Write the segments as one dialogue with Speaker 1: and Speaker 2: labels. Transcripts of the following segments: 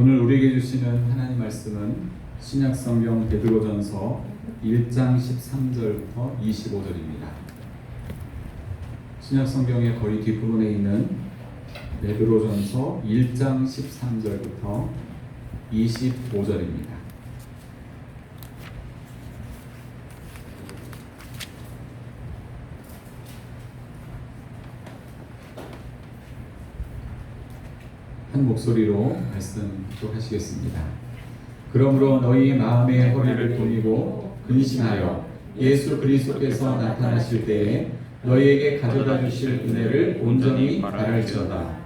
Speaker 1: 오늘 우리에게 주시는 하나님 말씀은 신약성경 베드로전서 1장 13절부터 25절입니다. 신약성경의 거의 뒷부분에 있는 베드로전서 1장 13절부터 25절입니다. 한 목소리로 말씀 묵독하시겠습니다. 그러므로 너희 마음의 허리를 돌리고 근신하여 예수 그리스도께서 나타나실 때에 너희에게 가져다 주실 은혜를 온전히 바랄지어다.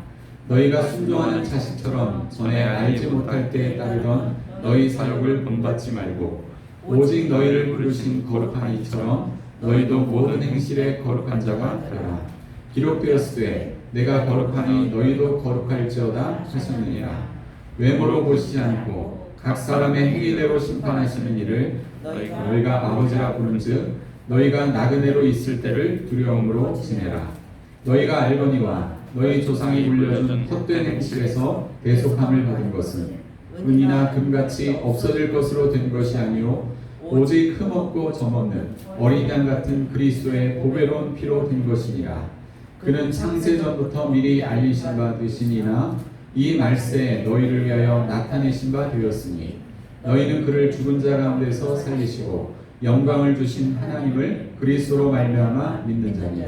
Speaker 1: 너희가 순종하는 자식처럼 전에 알지 못할 때에 따르던 너희 사욕을 본받지 말고 오직 너희를 부르신 거룩한 이처럼 너희도 모든 행실에 거룩한 자가 되라. 기록되었으되 내가 거룩하니 너희도 거룩할지어다 하셨느니라. 외모로 보시지 않고 각 사람의 행위대로 심판하시는 이를 너희가 아버지라 부른즉 너희가 나그네로 있을 때를 두려움으로 지내라. 너희가 알거니와 너희 조상이 물려준 헛된 행실에서 대속함을 받은 것은 은이나 금같이 없어질 것으로 된 것이 아니요 오직 흠없고 점없는 어린 양 같은 그리스도의 보배로운 피로 된 것이니라. 그는 창세전부터 미리 알리신 바 되시니나 이 말세에 너희를 위하여 나타내신 바 되었으니 너희는 그를 죽은 자 가운데서 살리시고 영광을 주신 하나님을 그리스도로 말미암아 믿는 자니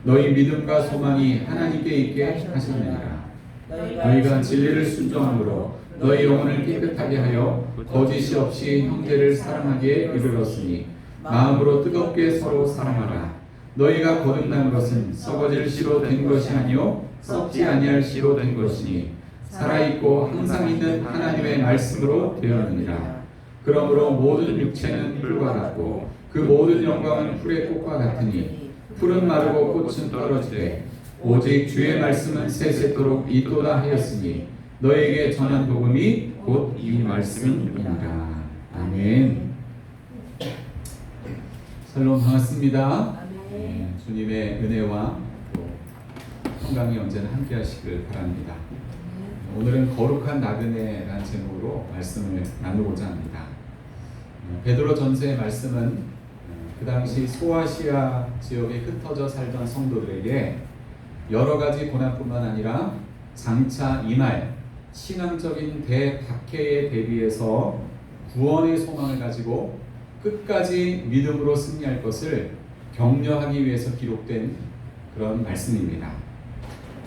Speaker 1: 너희 믿음과 소망이 하나님께 있게 하셨느니라. 너희가 진리를 순종함으로 너희 영혼을 깨끗하게 하여 거짓이 없이 형제를 사랑하기에 이르렀으니 마음으로 뜨겁게 서로 사랑하라. 너희가 거듭난 것은 썩어질 씨로 된 것이 아니요 썩지 아니할 씨로 된 것이니 살아있고 항상 있는 하나님의 말씀으로 되었느니라. 그러므로 모든 육체는 풀과 같고 그 모든 영광은 풀의 꽃과 같으니 풀은 마르고 꽃은 떨어지되 오직 주의 말씀은 세세토록 있도다 하였으니 너에게 전한 복음이 곧 이 말씀이니라. 아멘. 샬롬, 반갑습니다. 주님의 은혜와 또 평강이 언제나 함께 하시길 바랍니다. 오늘은 거룩한 나그네라는 제목으로 말씀을 나누고자 합니다. 베드로 전서의 말씀은 그 당시 소아시아 지역에 흩어져 살던 성도들에게 여러 가지 고난뿐만 아니라 장차 임할 신앙적인 대박해에 대비해서 구원의 소망을 가지고 끝까지 믿음으로 승리할 것을 격려하기 위해서 기록된 그런 말씀입니다.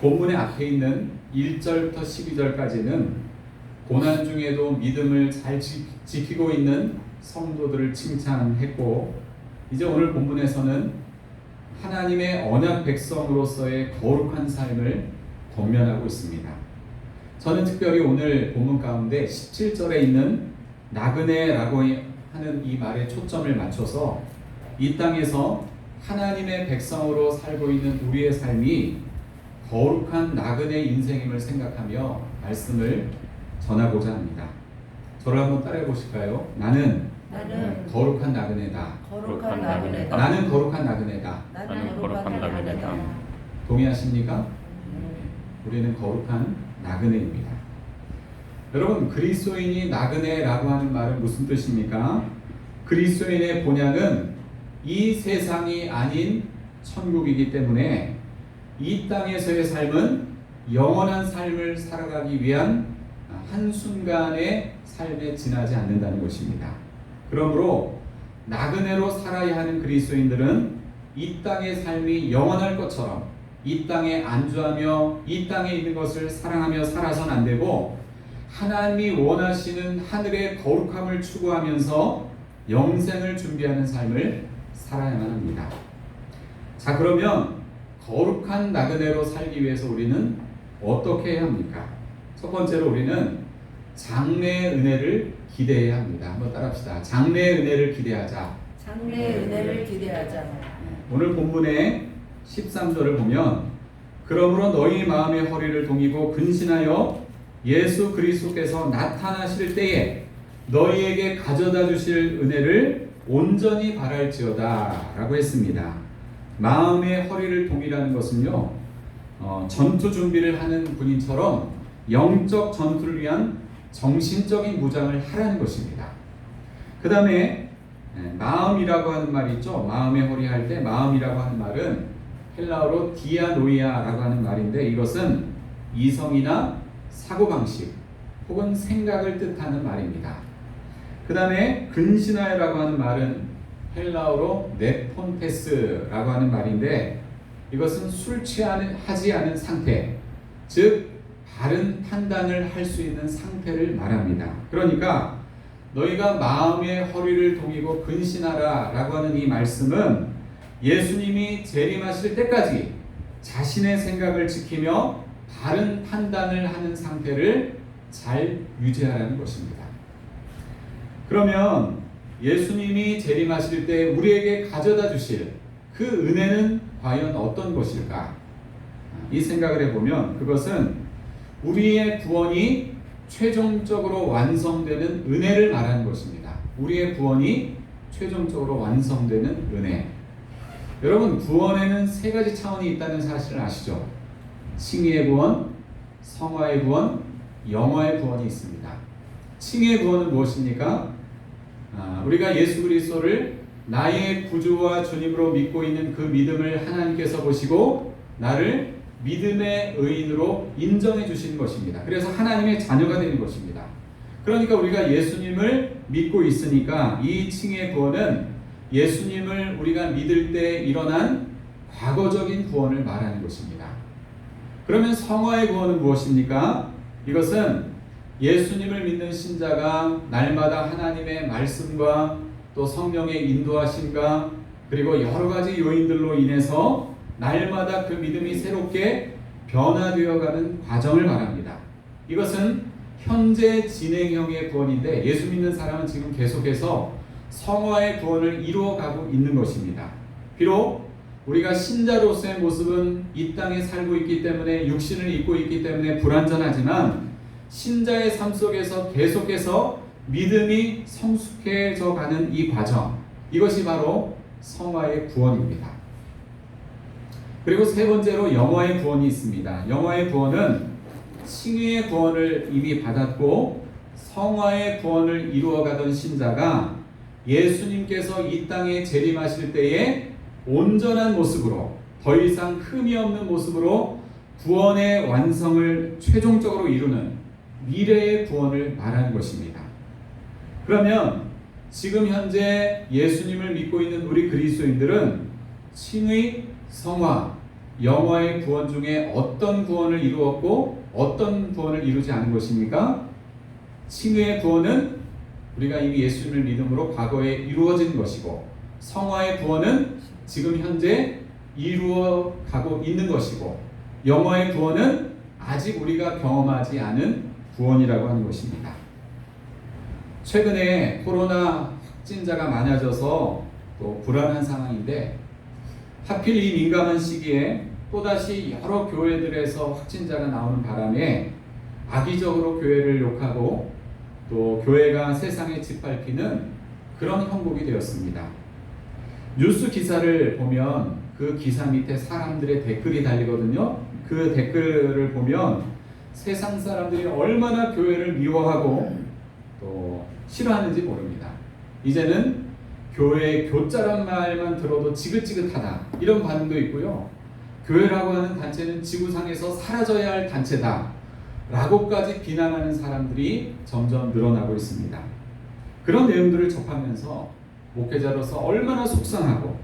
Speaker 1: 본문의 앞에 있는 1절부터 12절까지는 고난 중에도 믿음을 잘 지키고 있는 성도들을 칭찬했고, 이제 오늘 본문에서는 하나님의 언약 백성으로서의 거룩한 삶을 권면하고 있습니다. 저는 특별히 오늘 본문 가운데 17절에 있는 나그네라고 하는 이 말에 초점을 맞춰서 이 땅에서 하나님의 백성으로 살고 있는 우리의 삶이 거룩한 나그네 인생임을 생각하며 말씀을 전하고자 합니다. 저를 한번 따라해 보실까요? 나는 거룩한 나그네다.
Speaker 2: 거룩한 나그네다.
Speaker 1: 나는 거룩한 나그네다.
Speaker 2: 나는 거룩한 나그네다.
Speaker 1: 동의하십니까? 우리는 거룩한 나그네입니다. 여러분, 그리스도인이 나그네라고 하는 말은 무슨 뜻입니까? 그리스도인의 본향은 이 세상이 아닌 천국이기 때문에 이 땅에서의 삶은 영원한 삶을 살아가기 위한 한순간의 삶에 지나지 않는다는 것입니다. 그러므로 나그네로 살아야 하는 그리스도인들은 이 땅의 삶이 영원할 것처럼 이 땅에 안주하며 이 땅에 있는 것을 사랑하며 살아서는 안 되고 하나님이 원하시는 하늘의 거룩함을 추구하면서 영생을 준비하는 삶을 살아야만 합니다. 자, 그러면 거룩한 나그네로 살기 위해서 우리는 어떻게 해야 합니까? 첫 번째로 우리는 장래의 은혜를 기대해야 합니다. 한번 따라합시다. 장래의 은혜를 기대하자.
Speaker 2: 장래의 은혜를 기대하자.
Speaker 1: 오늘 본문의 13절을 보면 그러므로 너희 마음의 허리를 동이고 근신하여 예수 그리스도께서 나타나실 때에 너희에게 가져다 주실 은혜를 온전히 바랄지어다 라고 했습니다. 마음의 허리를 동이라는 것은요, 전투 준비를 하는 군인처럼 영적 전투를 위한 정신적인 무장을 하라는 것입니다. 그 다음에 마음이라고 하는 말이 있죠. 마음의 허리 할 때 마음이라고 하는 말은 헬라어로 디아노이아라고 하는 말인데, 이것은 이성이나 사고방식 혹은 생각을 뜻하는 말입니다. 그 다음에 근신하여라고 하는 말은 헬라어로 네폰테스라고 하는 말인데, 이것은 술 취하지 않은 상태, 즉 바른 판단을 할 수 있는 상태를 말합니다. 그러니까 너희가 마음의 허리를 동이고 근신하라 라고 하는 이 말씀은 예수님이 재림하실 때까지 자신의 생각을 지키며 바른 판단을 하는 상태를 잘 유지하라는 것입니다. 그러면 예수님이 재림하실 때 우리에게 가져다 주실 그 은혜는 과연 어떤 것일까? 이 생각을 해보면 그것은 우리의 구원이 최종적으로 완성되는 은혜를 말하는 것입니다. 우리의 구원이 최종적으로 완성되는 은혜. 여러분, 구원에는 세 가지 차원이 있다는 사실을 아시죠? 칭의의 구원, 성화의 구원, 영화의 구원이 있습니다. 칭의의 구원은 무엇입니까? 우리가 예수 그리스도를 나의 구주와 주님으로 믿고 있는 그 믿음을 하나님께서 보시고 나를 믿음의 의인으로 인정해 주시는 것입니다. 그래서 하나님의 자녀가 되는 것입니다. 그러니까 우리가 예수님을 믿고 있으니까 이 칭의의 구원은 예수님을 우리가 믿을 때 일어난 과거적인 구원을 말하는 것입니다. 그러면 성화의 구원은 무엇입니까? 이것은 예수님을 믿는 신자가 날마다 하나님의 말씀과 또 성령의 인도하심과 그리고 여러 가지 요인들로 인해서 날마다 그 믿음이 새롭게 변화되어 가는 과정을 말합니다. 이것은 현재 진행형의 구원인데 예수 믿는 사람은 지금 계속해서 성화의 구원을 이루어가고 있는 것입니다. 비록 우리가 신자로서의 모습은 이 땅에 살고 있기 때문에 육신을 입고 있기 때문에 불완전하지만 신자의 삶 속에서 계속해서 믿음이 성숙해져 가는 이 과정, 이것이 바로 성화의 구원입니다. 그리고 세 번째로 영화의 구원이 있습니다. 영화의 구원은 칭의의 구원을 이미 받았고 성화의 구원을 이루어가던 신자가 예수님께서 이 땅에 재림하실 때에 온전한 모습으로, 더 이상 흠이 없는 모습으로 구원의 완성을 최종적으로 이루는 미래의 구원을 말하는 것입니다. 그러면 지금 현재 예수님을 믿고 있는 우리 그리스도인들은 칭의, 성화, 영화의 구원 중에 어떤 구원을 이루었고 어떤 구원을 이루지 않은 것입니까? 칭의의 구원은 우리가 이미 예수님을 믿음으로 과거에 이루어진 것이고, 성화의 구원은 지금 현재 이루어가고 있는 것이고, 영화의 구원은 아직 우리가 경험하지 않은 구원이라고 하는 것입니다. 최근에 코로나 확진자가 많아져서 또 불안한 상황인데, 하필 이 민감한 시기에 또다시 여러 교회들에서 확진자가 나오는 바람에 악의적으로 교회를 욕하고 또 교회가 세상에 짓밟히는 그런 형국이 되었습니다. 뉴스 기사를 보면 그 기사 밑에 사람들의 댓글이 달리거든요. 그 댓글을 보면 세상 사람들이 얼마나 교회를 미워하고 또 싫어하는지 모릅니다. 이제는 교회의 교자란 말만 들어도 지긋지긋하다, 이런 반응도 있고요. 교회라고 하는 단체는 지구상에서 사라져야 할 단체다 라고까지 비난하는 사람들이 점점 늘어나고 있습니다. 그런 내용들을 접하면서 목회자로서 얼마나 속상하고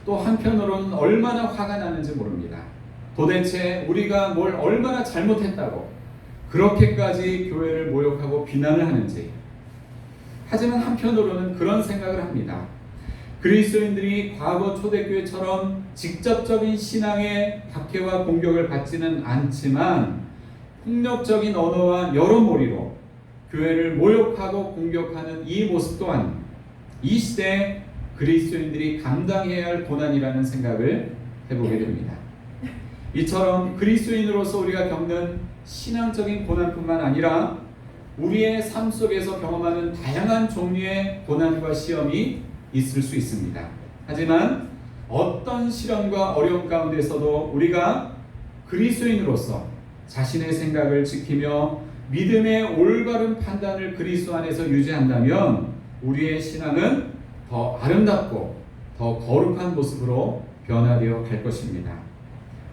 Speaker 1: 또 한편으로는 얼마나 화가 나는지 모릅니다. 도대체 우리가 뭘 얼마나 잘못했다고 그렇게까지 교회를 모욕하고 비난을 하는지. 하지만 한편으로는 그런 생각을 합니다. 그리스도인들이 과거 초대교회처럼 직접적인 신앙의 박해와 공격을 받지는 않지만 폭력적인 언어와 여러모리로 교회를 모욕하고 공격하는 이 모습 또한 이 시대에 그리스도인들이 감당해야 할 고난이라는 생각을 해보게 됩니다. 이처럼 그리스도인으로서 우리가 겪는 신앙적인 고난뿐만 아니라 우리의 삶 속에서 경험하는 다양한 종류의 고난과 시험이 있을 수 있습니다. 하지만 어떤 시련과 어려움 가운데서도 우리가 그리스도인으로서 자신의 생각을 지키며 믿음의 올바른 판단을 그리스도 안에서 유지한다면 우리의 신앙은 더 아름답고 더 거룩한 모습으로 변화되어 갈 것입니다.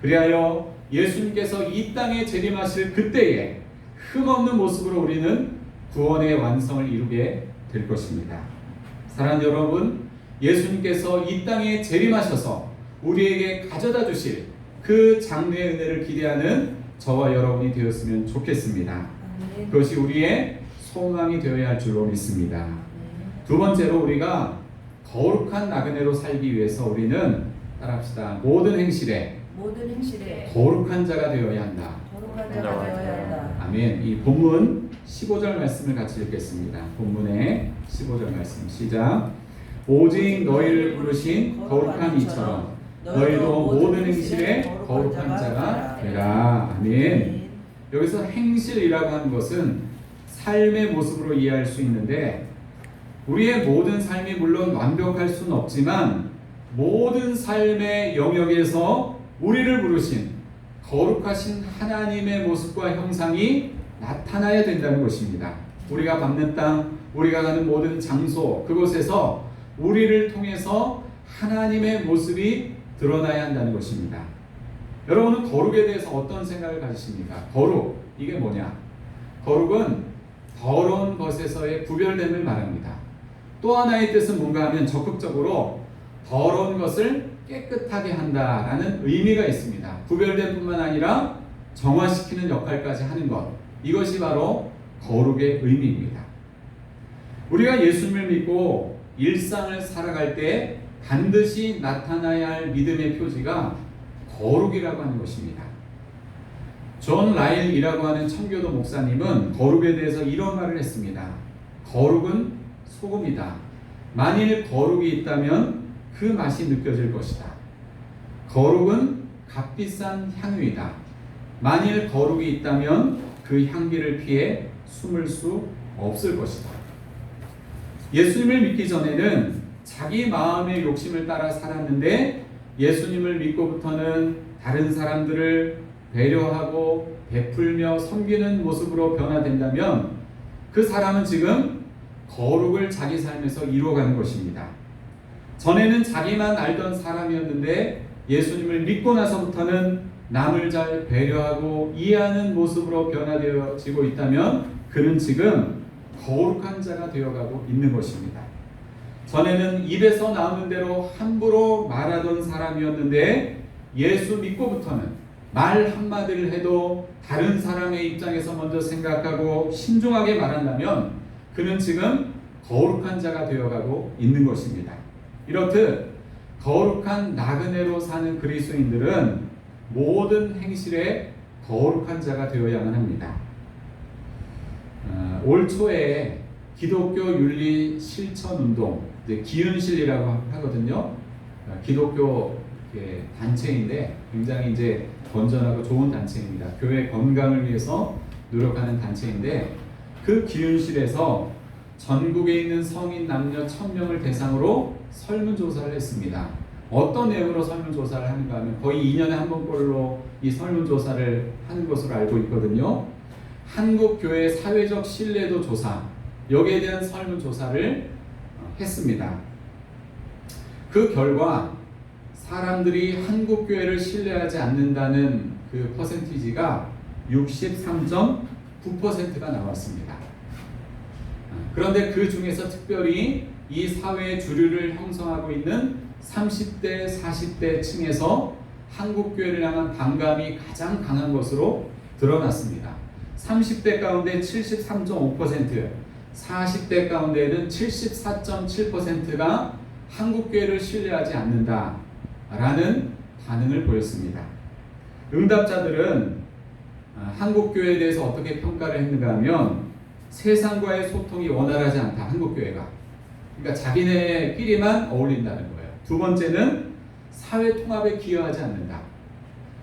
Speaker 1: 그리하여 예수님께서 이 땅에 재림하실 그때에 흠없는 모습으로 우리는 구원의 완성을 이루게 될 것입니다. 사랑하는 여러분, 예수님께서 이 땅에 재림하셔서 우리에게 가져다 주실 그 장래의 은혜를 기대하는 저와 여러분이 되었으면 좋겠습니다. 그것이 우리의 소망이 되어야 할 줄로 믿습니다. 두 번째로 우리가 거룩한 나그네로 살기 위해서 우리는 따라합시다. 모든 행실에 거룩한 자가 되어야 한다. 아멘. 이 본문 15절 말씀을 같이 읽겠습니다. 본문의 15절 말씀 시작. 오직 너희를 부르신 거룩한 이처럼 너희도 모든 행실에 거룩한 자가 되라. 아멘. 여기서 행실이라고 하는 것은 삶의 모습으로 이해할 수 있는데 우리의 모든 삶이 물론 완벽할 수는 없지만 모든 삶의 영역에서 우리를 부르신 거룩하신 하나님의 모습과 형상이 나타나야 된다는 것입니다. 우리가 밟는 땅, 우리가 가는 모든 장소, 그곳에서 우리를 통해서 하나님의 모습이 드러나야 한다는 것입니다. 여러분은 거룩에 대해서 어떤 생각을 가지십니까? 거룩, 이게 뭐냐? 거룩은 더러운 것에서의 구별됨을 말합니다. 또 하나의 뜻은 뭔가 하면 적극적으로 더러운 것을 깨끗하게 한다라는 의미가 있습니다. 구별됨 뿐만 아니라 정화시키는 역할까지 하는 것, 이것이 바로 거룩의 의미입니다. 우리가 예수님을 믿고 일상을 살아갈 때 반드시 나타나야 할 믿음의 표지가 거룩이라고 하는 것입니다. 존 라일이라고 하는 청교도 목사님은 거룩에 대해서 이런 말을 했습니다. 거룩은 소금이다. 만일 거룩이 있다면 그 맛이 느껴질 것이다. 거룩은 값비싼 향유이다. 만일 거룩이 있다면 그 향기를 피해 숨을 수 없을 것이다. 예수님을 믿기 전에는 자기 마음의 욕심을 따라 살았는데 예수님을 믿고부터는 다른 사람들을 배려하고 베풀며 섬기는 모습으로 변화된다면 그 사람은 지금 거룩을 자기 삶에서 이루어가는 것입니다. 전에는 자기만 알던 사람이었는데 예수님을 믿고 나서부터는 남을 잘 배려하고 이해하는 모습으로 변화되어지고 있다면 그는 지금 거룩한 자가 되어가고 있는 것입니다. 전에는 입에서 나오는 대로 함부로 말하던 사람이었는데 예수 믿고부터는 말 한마디를 해도 다른 사람의 입장에서 먼저 생각하고 신중하게 말한다면 그는 지금 거룩한 자가 되어가고 있는 것입니다. 이렇듯 거룩한 나그네로 사는 그리스도인들은 모든 행실에 거룩한 자가 되어야만 합니다. 올 초에 기독교 윤리 실천 운동, 기윤실이라고 하거든요. 기독교 단체인데 굉장히 이제 건전하고 좋은 단체입니다. 교회 건강을 위해서 노력하는 단체인데 그 기윤실에서 전국에 있는 성인 남녀 1000명을 대상으로 설문조사를 했습니다. 어떤 내용으로 설문조사를 하는가 하면 거의 2년에 한 번꼴로 이 설문조사를 하는 것으로 알고 있거든요. 한국교회 사회적 신뢰도 조사, 여기에 대한 설문조사를 했습니다. 그 결과 사람들이 한국교회를 신뢰하지 않는다는 그 퍼센티지가 63.9%가 나왔습니다. 그런데 그 중에서 특별히 이 사회의 주류를 형성하고 있는 30대, 40대 층에서 한국교회를 향한 반감이 가장 강한 것으로 드러났습니다. 30대 가운데 73.5%, 40대 가운데는 74.7%가 한국교회를 신뢰하지 않는다라는 반응을 보였습니다. 응답자들은 한국교회에 대해서 어떻게 평가를 했는가 하면 세상과의 소통이 원활하지 않다, 한국교회가. 그러니까 자기네끼리만 어울린다는 거예요. 두 번째는 사회 통합에 기여하지 않는다.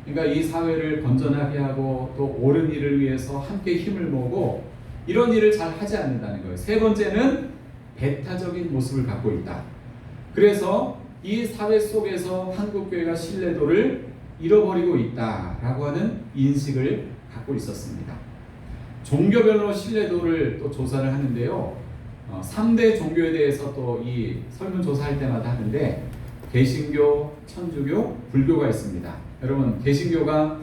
Speaker 1: 그러니까 이 사회를 건전하게 하고 또 옳은 일을 위해서 함께 힘을 모으고 이런 일을 잘 하지 않는다는 거예요. 세 번째는 배타적인 모습을 갖고 있다. 그래서 이 사회 속에서 한국교회가 신뢰도를 잃어버리고 있다라고 하는 인식을 갖고 있었습니다. 종교별로 신뢰도를 또 조사를 하는데요. 3대 종교에 대해서 또 이 설문조사할 때마다 하는데 개신교, 천주교, 불교가 있습니다. 여러분 개신교가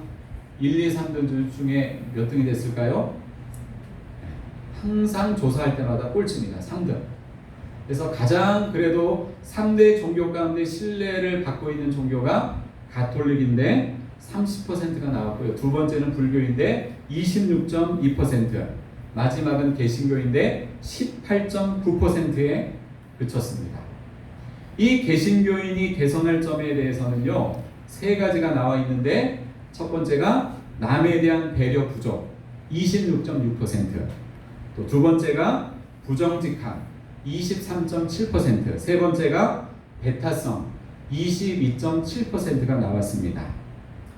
Speaker 1: 1, 2, 3등 중에 몇 등이 됐을까요? 항상 조사할 때마다 꼴찌입니다. 3등. 그래서 가장 그래도 3대 종교 가운데 신뢰를 받고 있는 종교가 가톨릭인데 30%가 나왔고요. 두 번째는 불교인데 26.2%, 마지막은 개신교인데 18.9%에 그쳤습니다. 이 개신교인이 개선할 점에 대해서는요, 세 가지가 나와 있는데 첫 번째가 남에 대한 배려 부족 26.6%, 또 두 번째가 부정직함 23.7%, 세 번째가 배타성 22.7%가 나왔습니다.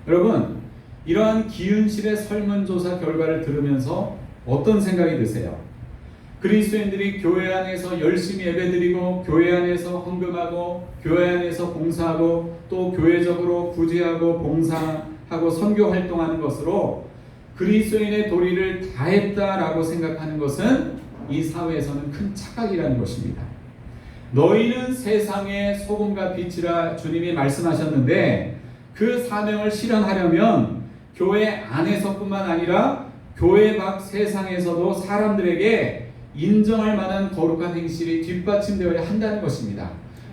Speaker 1: 여러분, 이러한 기윤실의 설문조사 결과를 들으면서 어떤 생각이 드세요? 그리스도인들이 교회 안에서 열심히 예배드리고 교회 안에서 헌금하고 교회 안에서 봉사하고 또 교회적으로 구제하고 봉사하고 선교 활동하는 것으로 그리스도인의 도리를 다했다라고 생각하는 것은 이 사회에서는 큰 착각이라는 것입니다. 너희는 세상의 소금과 빛이라 주님이 말씀하셨는데 그 사명을 실현하려면 교회 안에서뿐만 아니라 교회 밖 세상에서도 사람들에게 인정할 만한 거룩한 행실이 뒷받침되어야 한다는 것입니다.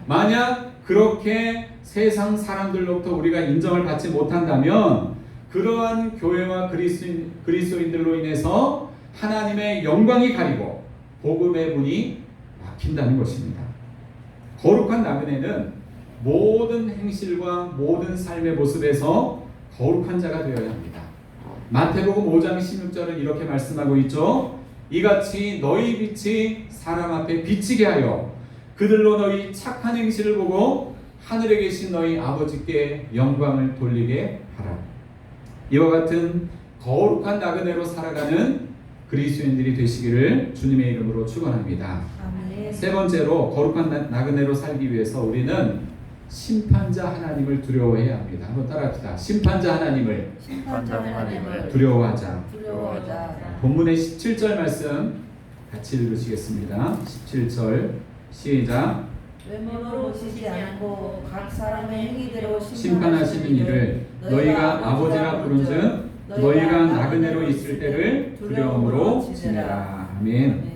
Speaker 1: 만약 그렇게 세상 사람들로부터 우리가 인정을 받지 못한다면 그러한 교회와 그리스도인들로 인해서 하나님의 영광이 가리고 복음의 문이 막힌다는 것입니다. 거룩한 나그네는 모든 행실과 모든 삶의 모습에서 거룩한 자가 되어야 합니다. 마태복음 5장 16절은 이렇게 말씀하고 있죠. 이같이 너희 빛이 사람 앞에 비치게 하여 그들로 너희 착한 행실을 보고 하늘에 계신 너희 아버지께 영광을 돌리게 하라. 이와 같은 거룩한 나그네로 살아가는 그리스도인들이 되시기를 주님의 이름으로 축원합니다.
Speaker 2: 아멘.
Speaker 1: 세 번째로 거룩한 나그네로 살기 위해서 우리는 심판자 하나님을 두려워해야 합니다. 한번 따라합시다. 심판자 하나님을 두려워하자. 본문의 17절 말씀 같이 읽으시겠습니다. 17절 시작.
Speaker 2: 외모로 보시지 않고 각 사람의 행위대로
Speaker 1: 심판하시는 이를 너희가 아버지라 부른즉 너희가 나그네로 있을 때를 두려움으로 지내라. 아멘.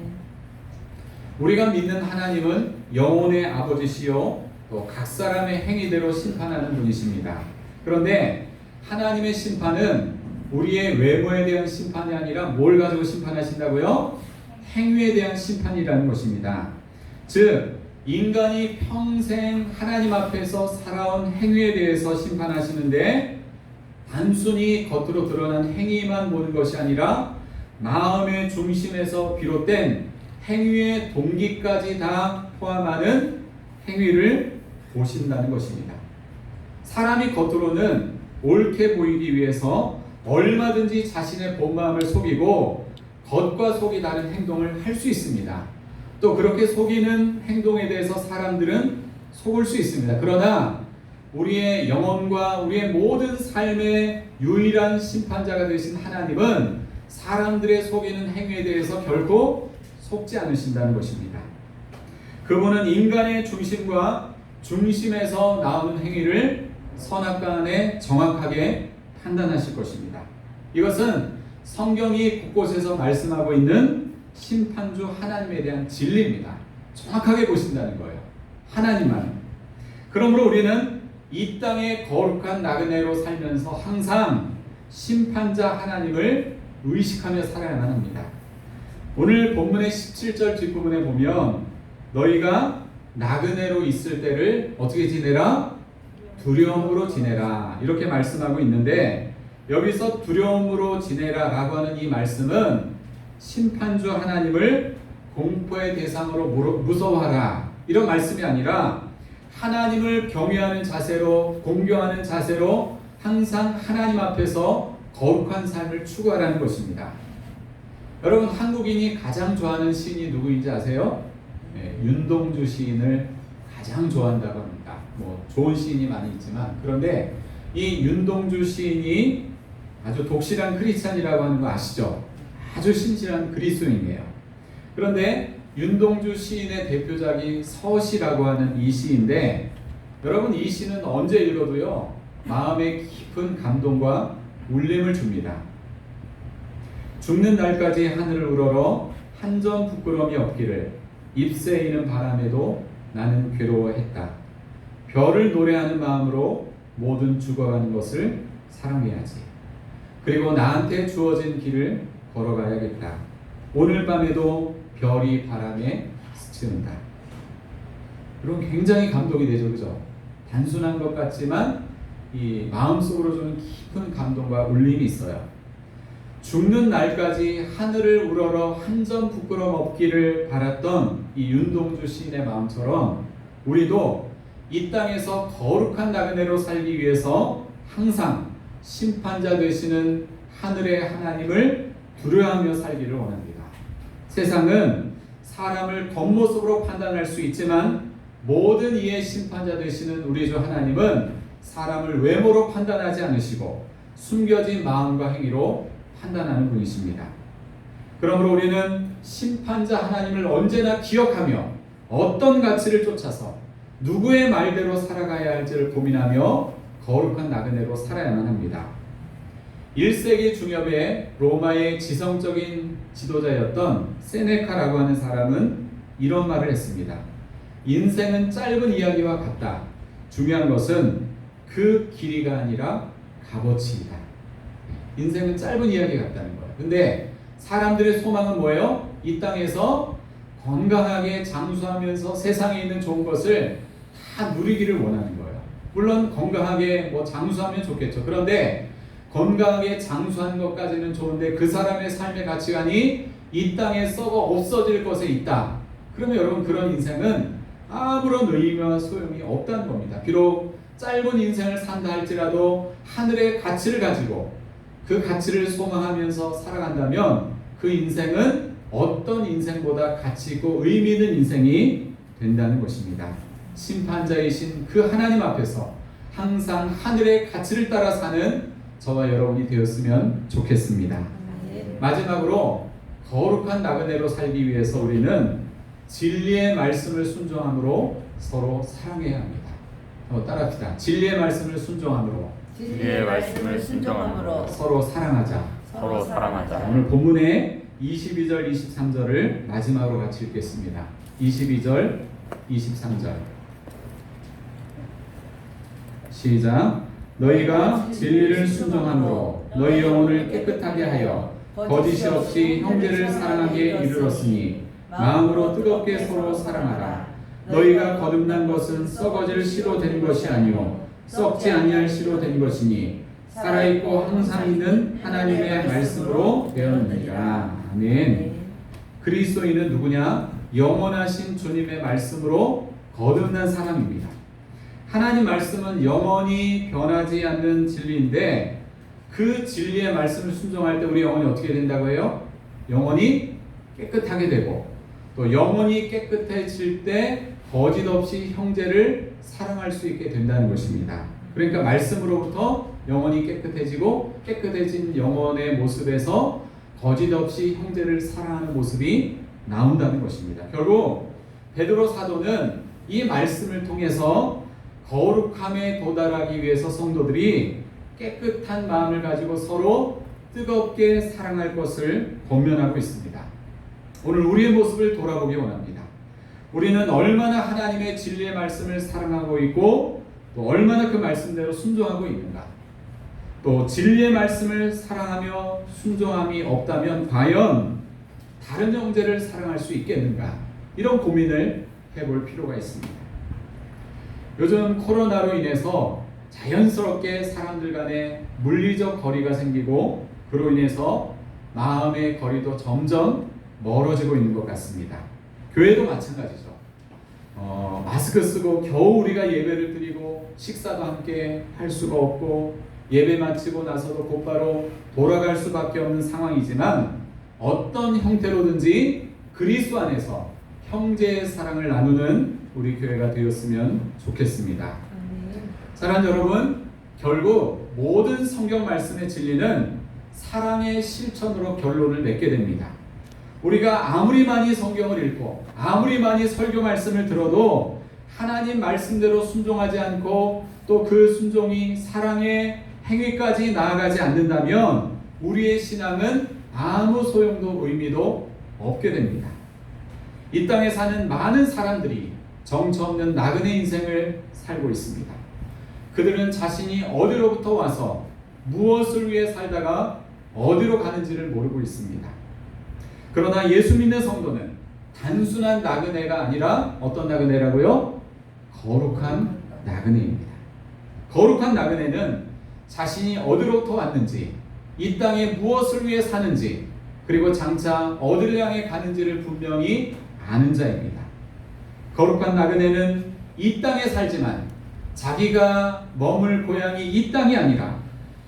Speaker 1: 우리가 믿는 하나님은 영혼의 아버지시요 또 각 사람의 행위대로 심판하는 분이십니다. 그런데 하나님의 심판은 우리의 외모에 대한 심판이 아니라 뭘 가지고 심판하신다고요? 행위에 대한 심판이라는 것입니다. 즉 인간이 평생 하나님 앞에서 살아온 행위에 대해서 심판하시는데 단순히 겉으로 드러난 행위만 보는 것이 아니라 마음의 중심에서 비롯된 행위의 동기까지 다 포함하는 행위를 보신다는 것입니다. 사람이 겉으로는 옳게 보이기 위해서 얼마든지 자신의 본 마음을 속이고 겉과 속이 다른 행동을 할 수 있습니다. 또 그렇게 속이는 행동에 대해서 사람들은 속을 수 있습니다. 그러나 우리의 영혼과 우리의 모든 삶의 유일한 심판자가 되신 하나님은 사람들의 속이는 행위에 대해서 결코 속지 않으신다는 것입니다. 그분은 인간의 중심과 중심에서 나오는 행위를 선악간에 정확하게 판단하실 것입니다. 이것은 성경이 곳곳에서 말씀하고 있는 심판주 하나님에 대한 진리입니다. 정확하게 보신다는 거예요. 하나님만. 그러므로 우리는 이 땅의 거룩한 나그네로 살면서 항상 심판자 하나님을 의식하며 살아야만 합니다. 오늘 본문의 17절 뒷부분에 보면 너희가 나그네로 있을 때를 어떻게 지내라? 두려움으로 지내라. 이렇게 말씀하고 있는데 여기서 두려움으로 지내라 라고 하는 이 말씀은 심판주 하나님을 공포의 대상으로 무서워하라 이런 말씀이 아니라 하나님을 경외하는 자세로 공경하는 자세로 항상 하나님 앞에서 거룩한 삶을 추구하라는 것입니다. 여러분 한국인이 가장 좋아하는 시인이 누구인지 아세요? 네, 윤동주 시인을 가장 좋아한다고 합니다. 뭐 좋은 시인이 많이 있지만 그런데 이 윤동주 시인이 아주 독실한 크리스찬이라고 하는 거 아시죠? 아주 아주 신실한 그리스도인이에요. 그런데 윤동주 시인의 대표작이 서시라고 하는 이 시인데, 여러분 이 시는 언제 읽어도요 마음에 깊은 감동과 울림을 줍니다. 죽는 날까지 하늘을 우러러 한 점 부끄러움이 없기를 잎새이는 바람에도 나는 괴로워했다. 별을 노래하는 마음으로 모든 죽어가는 것을 사랑해야지. 그리고 나한테 주어진 길을 걸어가야겠다. 오늘 밤에도 별이 바람에 스치는다. 그럼 굉장히 감동이 되죠, 그죠? 단순한 것 같지만 이 마음속으로 주는 깊은 감동과 울림이 있어요. 죽는 날까지 하늘을 우러러 한 점 부끄럼 없기를 바랐던 이 윤동주 시인의 마음처럼 우리도 이 땅에서 거룩한 나그네로 살기 위해서 항상 심판자 되시는 하늘의 하나님을 두려워하며 살기를 원합니다. 세상은 사람을 겉모습으로 판단할 수 있지만 모든 이의 심판자 되시는 우리 주 하나님은 사람을 외모로 판단하지 않으시고 숨겨진 마음과 행위로 판단하는 분이십니다. 그러므로 우리는 심판자 하나님을 언제나 기억하며 어떤 가치를 쫓아서 누구의 말대로 살아가야 할지를 고민하며 거룩한 나그네로 살아야만 합니다. 1세기 중엽에 로마의 지성적인 지도자였던 세네카라고 하는 사람은 이런 말을 했습니다. 인생은 짧은 이야기와 같다. 중요한 것은 그 길이가 아니라 값어치이다. 인생은 짧은 이야기 같다는 거예요. 근데 사람들의 소망은 뭐예요? 이 땅에서 건강하게 장수하면서 세상에 있는 좋은 것을 다 누리기를 원하는 거예요. 물론 건강하게 장수하면 좋겠죠. 그런데 건강하게 장수하는 것까지는 좋은데 그 사람의 삶의 가치관이 이 땅에 썩어 없어질 것에 있다. 그러면 여러분 그런 인생은 아무런 의미와 소용이 없다는 겁니다. 비록 짧은 인생을 산다 할지라도 하늘의 가치를 가지고 그 가치를 소망하면서 살아간다면 그 인생은 어떤 인생보다 가치 있고 의미 있는 인생이 된다는 것입니다. 심판자이신 그 하나님 앞에서 항상 하늘의 가치를 따라 사는 저와 여러분이 되었으면 좋겠습니다. 마지막으로 거룩한 나그네로 살기 위해서 우리는 진리의 말씀을 순종함으로 서로 사랑해야 합니다. 따라합시다. 진리의 말씀을 순종함으로
Speaker 2: 진리의 말씀을 순종함으로
Speaker 1: 서로 사랑하자.
Speaker 2: 서로 사랑하자.
Speaker 1: 오늘 본문의 22절, 23절을 마지막으로 같이 읽겠습니다. 22절, 23절. 시작. 너희가 진리를 순종함으로 너희 영혼을 깨끗하게 하여 거짓이 없이 형제를 사랑하게 이르렀으니 마음으로 뜨겁게 서로 사랑하라. 너희가 거듭난 것은 썩어질 씨로 된 것이 아니요 썩지 아니할 씨로 된 것이니 살아있고 항상 있는 하나님의 말씀으로 되었느니라. 아멘. 그리스도인은 누구냐? 영원하신 주님의 말씀으로 거듭난 사람입니다. 하나님 말씀은 영원히 변하지 않는 진리인데 그 진리의 말씀을 순종할 때 우리 영혼이 어떻게 된다고 해요? 영혼이 깨끗하게 되고 또 영혼이 깨끗해질 때 거짓 없이 형제를 사랑할 수 있게 된다는 것입니다. 그러니까 말씀으로부터 영혼이 깨끗해지고 깨끗해진 영혼의 모습에서 거짓 없이 형제를 사랑하는 모습이 나온다는 것입니다. 결국 베드로 사도는 이 말씀을 통해서 거룩함에 도달하기 위해서 성도들이 깨끗한 마음을 가지고 서로 뜨겁게 사랑할 것을 권면하고 있습니다. 오늘 우리의 모습을 돌아보기 원합니다. 우리는 얼마나 하나님의 진리의 말씀을 사랑하고 있고 또 얼마나 그 말씀대로 순종하고 있는가. 또 진리의 말씀을 사랑하며 순종함이 없다면 과연 다른 형제를 사랑할 수 있겠는가. 이런 고민을 해볼 필요가 있습니다. 요즘 코로나로 인해서 자연스럽게 사람들 간에 물리적 거리가 생기고 그로 인해서 마음의 거리도 점점 멀어지고 있는 것 같습니다. 교회도 마찬가지죠. 마스크 쓰고 겨우 우리가 예배를 드리고 식사도 함께 할 수가 없고 예배 마치고 나서도 곧바로 돌아갈 수밖에 없는 상황이지만 어떤 형태로든지 그리스도 안에서 형제의 사랑을 나누는 우리 교회가 되었으면 좋겠습니다. 사랑하는 여러분, 결국 모든 성경 말씀의 진리는 사랑의 실천으로 결론을 맺게 됩니다. 우리가 아무리 많이 성경을 읽고 아무리 많이 설교 말씀을 들어도 하나님 말씀대로 순종하지 않고 또 그 순종이 사랑의 행위까지 나아가지 않는다면 우리의 신앙은 아무 소용도 의미도 없게 됩니다. 이 땅에 사는 많은 사람들이 정처 없는 나그네 인생을 살고 있습니다. 그들은 자신이 어디로부터 와서 무엇을 위해 살다가 어디로 가는지를 모르고 있습니다. 그러나 예수 믿는 성도는 단순한 나그네가 아니라 어떤 나그네라고요? 거룩한 나그네입니다. 거룩한 나그네는 자신이 어디로부터 왔는지, 이 땅에 무엇을 위해 사는지, 그리고 장차 어디를 향해 가는지를 분명히 아는 자입니다. 거룩한 나그네는 이 땅에 살지만 자기가 머물 고향이 이 땅이 아니라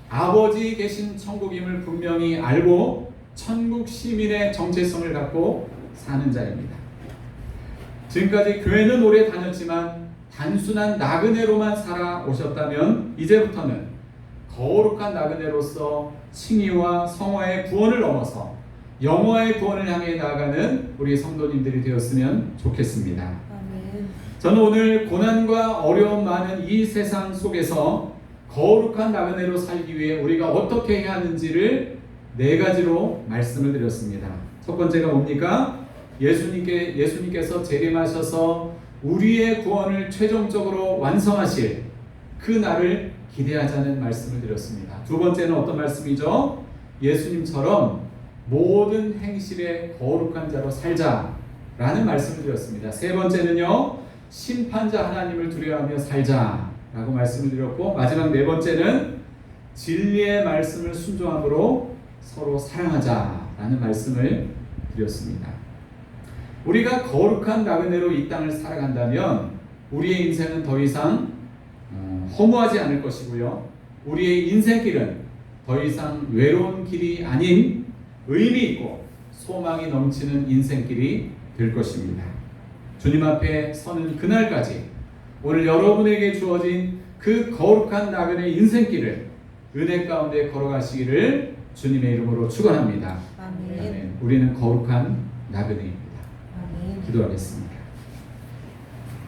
Speaker 1: 아버지 계신 천국임을 분명히 알고 천국 시민의 정체성을 갖고 사는 자입니다. 지금까지 교회는 오래 다녔지만 단순한 나그네로만 살아오셨다면 이제부터는 거룩한 나그네로서 칭의와 성화의 구원을 넘어서 영화의 구원을 향해 나아가는 우리 성도님들이 되었으면 좋겠습니다.
Speaker 2: 아멘.
Speaker 1: 저는 오늘 고난과 어려움 많은 이 세상 속에서 거룩한 나그네로 살기 위해 우리가 어떻게 해야 하는지를 4가지로 말씀을 드렸습니다. 첫 번째가 뭡니까? 예수님께서 재림하셔서 우리의 구원을 최종적으로 완성하실 그 날을 기대하자는 말씀을 드렸습니다. 두 번째는 어떤 말씀이죠? 예수님처럼 모든 행실에 거룩한 자로 살자라는 말씀을 드렸습니다. 세 번째는요, 심판자 하나님을 두려워하며 살자라고 말씀을 드렸고, 마지막 4번째는 진리의 말씀을 순종함으로 서로 사랑하자라는 말씀을 드렸습니다. 우리가 거룩한 나그네로 이 땅을 살아간다면 우리의 인생은 더 이상 허무하지 않을 것이고요, 우리의 인생길은 더 이상 외로운 길이 아닌 의미 있고 소망이 넘치는 인생길이 될 것입니다. 주님 앞에 서는 그날까지 오늘 여러분에게 주어진 그 거룩한 나그네 인생길을 은혜 가운데 걸어가시기를 주님의 이름으로 축원합니다.
Speaker 2: 아멘.
Speaker 1: 아멘. 우리는 거룩한 나그네입니다.
Speaker 2: 아멘.
Speaker 1: 기도하겠습니다.